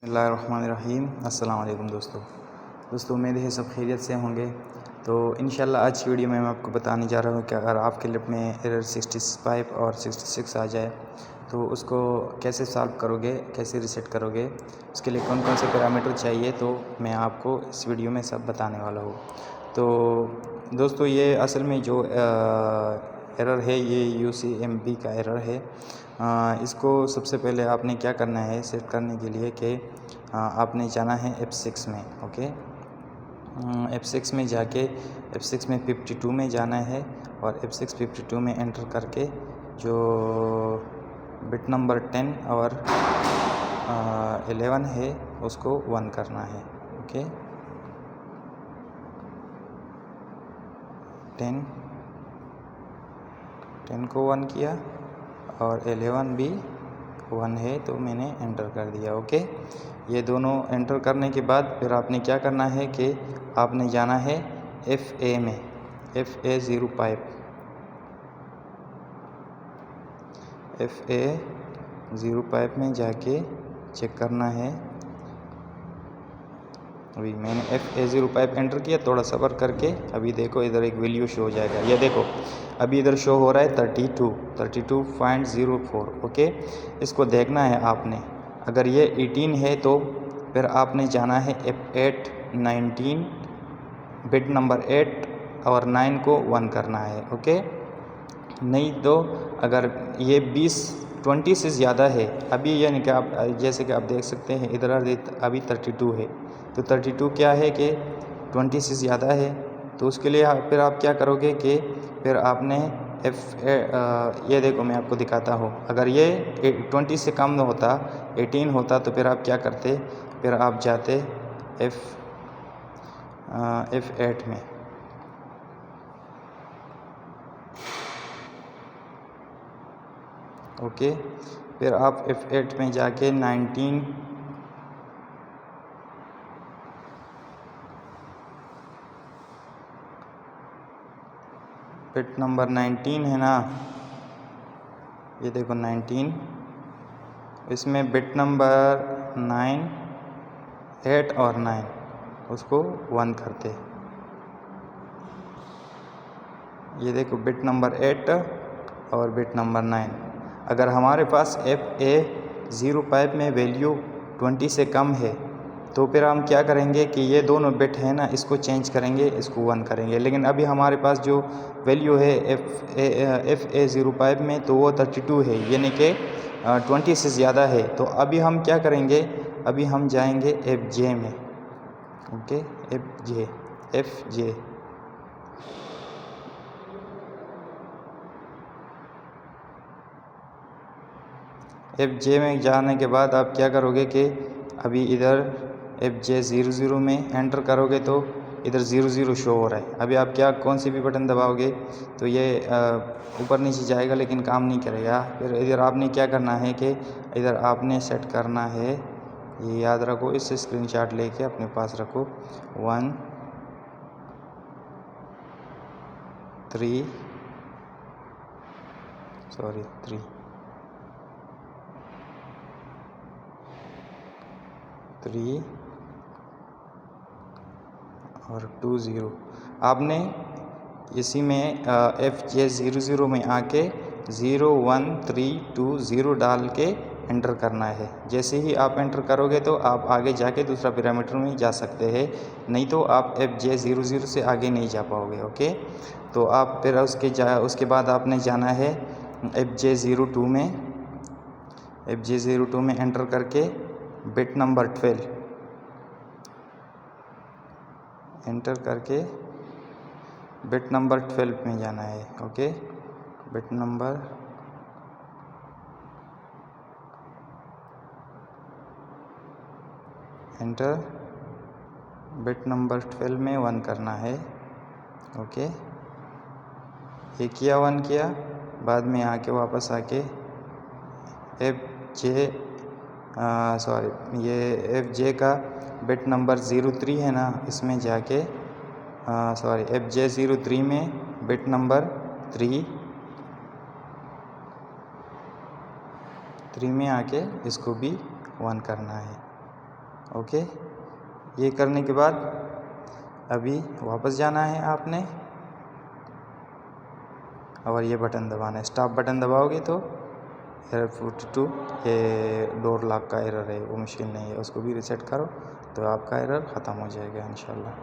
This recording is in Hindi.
बिस्मिल्लाहिर्रहमानिर्रहीम। अस्सलाम वालेकुम दोस्तों उम्मीद है सब खैरियत से होंगे। तो इंशाल्लाह आज की वीडियो में मैं आपको बताने जा रहा हूँ कि अगर आपके लैप में एरर 65 और 66 आ जाए तो उसको कैसे सॉल्व करोगे, कैसे रीसेट करोगे, उसके लिए कौन कौन से पैरामीटर चाहिए, तो मैं आपको इस वीडियो में सब बताने वाला हूँ। तो दोस्तों ये असल में जो एरर है ये UCMB का एरर है। इसको सबसे पहले आपने क्या करना है सेट करने के लिए कि आपने जाना है F6 में। ओके, F6 में जाके F6 में 52 में जाना है और F6 52 में एंटर करके जो बिट नंबर 10 और 11 है उसको 1 करना है। ओके, 10 को 1 किया और 11 भी 1 है तो मैंने एंटर कर दिया। ओके, ये दोनों एंटर करने के बाद फिर आपने क्या करना है कि आपने जाना है FA में, FA05 में जाके चेक करना है। अभी मैंने FA05 एंटर किया, थोड़ा सब्र करके अभी देखो इधर एक वैल्यू शो हो जाएगा। ये देखो अभी इधर शो हो रहा है 32.04। ओके, इसको देखना है आपने। अगर ये 18 है तो फिर आपने जाना है F8 19 बिट नंबर 8 और 9 को 1 करना है। ओके, नहीं तो अगर ये 20 से ज़्यादा है, अभी यानी कि आप जैसे कि आप देख सकते हैं इधर अभी 32 है, तो 32 क्या है कि 20 से ज़्यादा है। तो उसके लिए फिर आप क्या करोगे कि फिर आपने ये देखो मैं आपको दिखाता हूँ। अगर ये 20 से कम होता, 18 होता, तो फिर आप क्या करते, फिर आप जाते F8 में। ओके, फिर आप F8 में जाके 19 बिट नंबर 19 है ना, ये देखो 19, इसमें बिट नंबर 9 8 और 9 उसको 1 करते। ये देखो बिट नंबर 8 और बिट नंबर 9। अगर हमारे पास FA05 में वैल्यू 20 से कम है तो फिर हम क्या करेंगे कि ये दोनों बिट है ना, इसको चेंज करेंगे, इसको 1 करेंगे। लेकिन अभी हमारे पास जो वैल्यू है FA05 में तो वो 32 है, यानी कि 20 से ज़्यादा है। तो अभी हम क्या करेंगे, अभी हम जाएंगे FJ में। ओके, FJ में जाने के बाद आप क्या करोगे कि अभी इधर FJ00 में एंटर करोगे तो इधर 00 शो हो रहा है। अभी आप क्या कौन सी भी बटन दबाओगे तो ये ऊपर नीचे जाएगा लेकिन काम नहीं करेगा। फिर इधर आपने क्या करना है कि इधर आपने सेट करना है, ये याद रखो, इससे स्क्रीनशॉट लेके अपने पास रखो। 1 3 और 2 0। आपने इसी में FJ00 में आके 0 1 3 2 0 डाल के एंटर करना है। जैसे ही आप एंटर करोगे तो आप आगे जाके दूसरा पैरामीटर में जा सकते हैं, नहीं तो आप FJ00 से आगे नहीं जा पाओगे। ओके, तो आप फिर उसके बाद आपने जाना है FJ02 में। FJ02 में एंटर करके बिट नंबर 12 एंटर करके बिट नंबर 12 में जाना है। Okay, bit number enter, bit number 12 में 1 करना है। ओके, ये किया, 1 किया, बाद में आके वापस आके FJ का बिट नंबर 03 है ना, इसमें जाके FJ03 में बिट नंबर 3 में आके इसको भी 1 करना है। ओके। ये करने के बाद अभी वापस जाना है आपने और ये बटन दबाना है। स्टॉप बटन दबाओगे तो एरर 42 ये डोर लॉक का एरर है, वो मुश्किल नहीं है, उसको भी रीसेट करो तो आपका एरर ख़त्म हो जाएगा इंशाल्लाह।